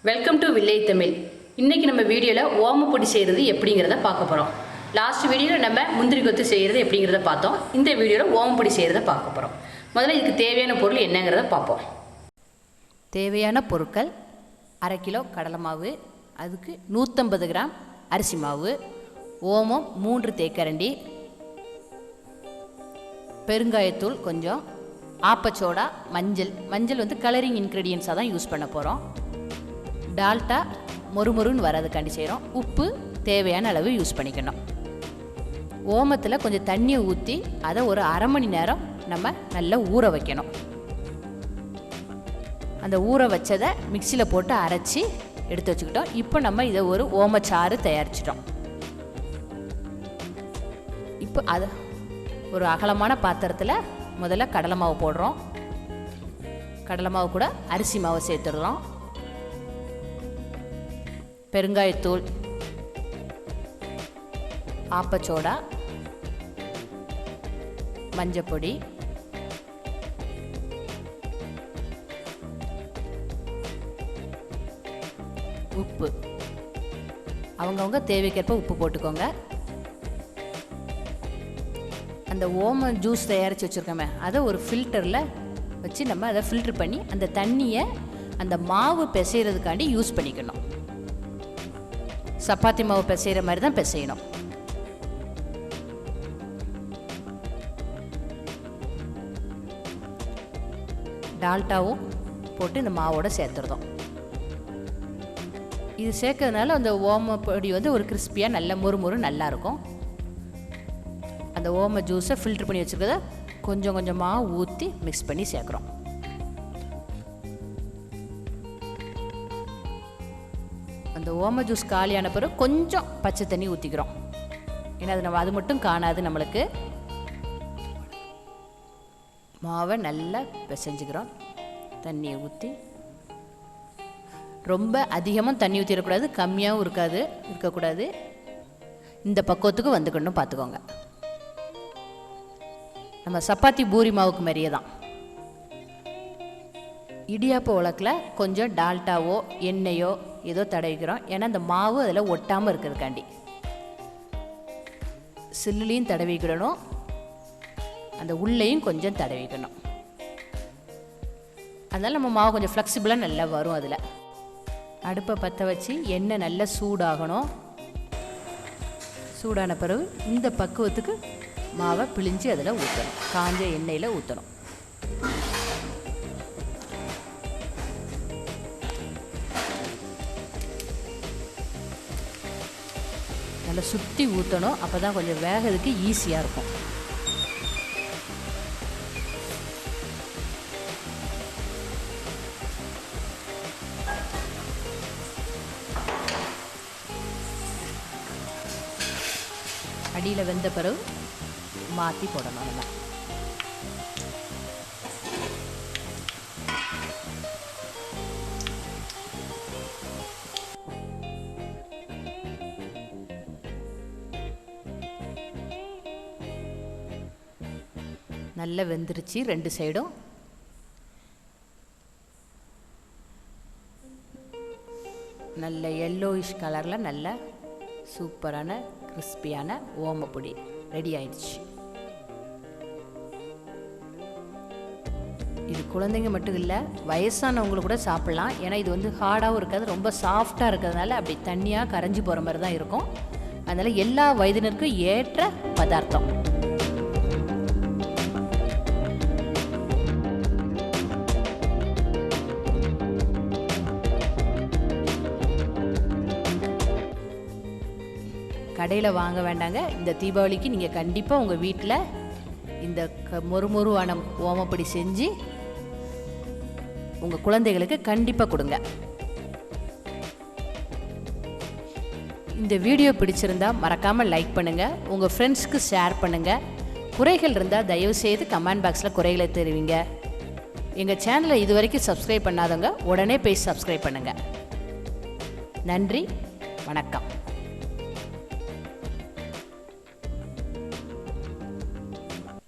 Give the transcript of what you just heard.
Welcome to village Tamil. இன்றைக்கி நம்ம வீடியோவில் ஓமப்பொடி செய்கிறது எப்படிங்கிறத பார்க்க போகிறோம். லாஸ்ட் வீடியோவில் நம்ம முந்திரி கொத்து செய்கிறது எப்படிங்கிறத பார்த்தோம். இந்த வீடியோவில் ஓமப்பொடி செய்கிறத பார்க்க போகிறோம். முதல்ல இதுக்கு தேவையான பொருள் என்னங்கிறத பார்ப்போம். தேவையான பொருட்கள்: அரை கிலோ கடலை மாவு, அதுக்கு 150 கிராம் அரிசி மாவு, ஓமம் 3 தேக்கரண்டி, பெருங்காயத்தூள் கொஞ்சம், ஆப்பச்சோடா, மஞ்சள் வந்து கலரிங் இன்க்ரீடியன்ஸாக தான் யூஸ் பண்ண போகிறோம். டால்டா மொறுமொறுன்னு வரதுக்காண்டி செய்கிறோம். உப்பு தேவையான அளவு யூஸ் பண்ணிக்கணும். ஓமத்தில் கொஞ்சம் தண்ணியை ஊற்றி அதை ஒரு அரை மணி நேரம் நம்ம நல்லா ஊற வைக்கணும். அந்த ஊற வச்சதை மிக்சியில் போட்டு அரைச்சி எடுத்து வச்சுக்கிட்டோம். இப்போ நம்ம இதை ஒரு ஓமச்சாறு தயாரிச்சிட்டோம். இப்போ அதை ஒரு அகலமான பாத்திரத்தில் முதல்ல கடலை மாவு போடுறோம். கடலை மாவு கூட அரிசி மாவை சேர்த்துடுறோம். பெருங்காயத்தூள், ஆப்பச்சோடா, மஞ்சப்பொடி, உப்பு அவங்கவுங்க தேவைக்கேற்ப உப்பு போட்டுக்கோங்க. அந்த ஓம ஜூஸ் தயாரித்து வச்சுருக்கோமே அதை ஒரு ஃபில்டரில் வச்சு நம்ம அதை ஃபில்டர் பண்ணி அந்த தண்ணியை அந்த மாவு பிசைகிறதுக்காண்டி யூஸ் பண்ணிக்கணும். சப்பாத்தி மாவு பிசைகிற மாதிரி தான் பிசையணும். டால்டாவும் போட்டு இந்த மாவோடு சேர்த்துருதோம். இது சேர்க்கறதுனால அந்த ஓமப்பொடி வந்து ஒரு கிறிஸ்பியாக நல்ல மொறு நல்லாயிருக்கும். அந்த ஓம ஜூஸை ஃபில்ட்ரு பண்ணி வச்சுருக்கத கொஞ்சம் கொஞ்சமாக ஊற்றி மிக்ஸ் பண்ணி சேர்க்குறோம். அந்த ஓம ஜூஸ் காலியான பிறகு கொஞ்சம் பச்சை தண்ணி ஊற்றிக்கிறோம். ஏன்னா அது மட்டும் காணாது. நம்மளுக்கு மாவை நல்லா பிசைஞ்சுக்கிறோம். தண்ணியை ஊற்றி ரொம்ப அதிகமாக தண்ணி ஊற்றிடக்கூடாது, கம்மியாகவும் இருக்கக்கூடாது. இந்த பக்குவத்துக்கு வந்துக்கணும் பார்த்துக்கோங்க. நம்ம சப்பாத்தி பூரி மாவுக்கு மாதிரியே தான். இடியாப்ப உலக்கில் கொஞ்சம் டால்டாவோ எண்ணெயோ ஏதோ தடவிக்கிறோம். ஏன்னா அந்த மாவு அதில் ஒட்டாமல் இருக்கிறதுக்காண்டி. சில்லுலையும் தடவிக்கிறணும், அந்த உள்ளேயும் கொஞ்சம் தடவிக்கணும். அதனால் நம்ம மாவு கொஞ்சம் ஃப்ளெக்சிபிளாக நல்லா வரும். அதில் அடுப்பை பற்ற வச்சு எண்ணெய் நல்லா சூடாகணும். சூடான பிறகு இந்த பக்குவத்துக்கு மாவை பிழிஞ்சு அதில் ஊற்றணும். காஞ்ச எண்ணெயில் ஊற்றணும். நல்லா சுற்றி ஊற்றணும். அப்போ தான் கொஞ்சம் வேகிறதுக்கு ஈஸியாக இருக்கும். அடியில் வெந்த பிறகு மாற்றி போடணும். நம்ம நல்லா வெந்துருச்சு. 2 சைடும் நல்ல எல்லோயிஷ் கலரில் நல்ல சூப்பரான கிறிஸ்பியான ஓமப்பொடி ரெடி ஆயிடுச்சு. இது குழந்தைங்க மட்டும் இல்லை, வயசானவங்களுக்கு கூட சாப்பிட்லாம். ஏன்னா இது வந்து ஹார்டாகவும் இருக்காது, ரொம்ப சாஃப்டாக இருக்கிறதுனால அப்படி தண்ணியாக கரைஞ்சி போகிற மாதிரி தான் இருக்கும். அதனால் எல்லா வயதினருக்கும் ஏற்ற பதார்த்தம். கடையில் வாங்க வேண்டாங்க. இந்த தீபாவளிக்கு நீங்கள் கண்டிப்பாக உங்கள் வீட்டில் இந்த மொறுமொறுவான ஓமப்பொடி செஞ்சு உங்கள் குழந்தைகளுக்கு கண்டிப்பாக கொடுங்க. இந்த வீடியோ பிடிச்சிருந்தா மறக்காமல் லைக் பண்ணுங்கள், உங்கள் ஃப்ரெண்ட்ஸ்க்கு ஷேர் பண்ணுங்கள். குறைகள் இருந்தால் தயவுசெய்து கமெண்ட் பாக்ஸில் குறைகளை தெரிவிங்க. எங்கள் சேனலை இது வரைக்கும் சப்ஸ்கிரைப் பண்ணாதவங்க உடனே போய் சப்ஸ்கிரைப் பண்ணுங்கள். நன்றி, வணக்கம்.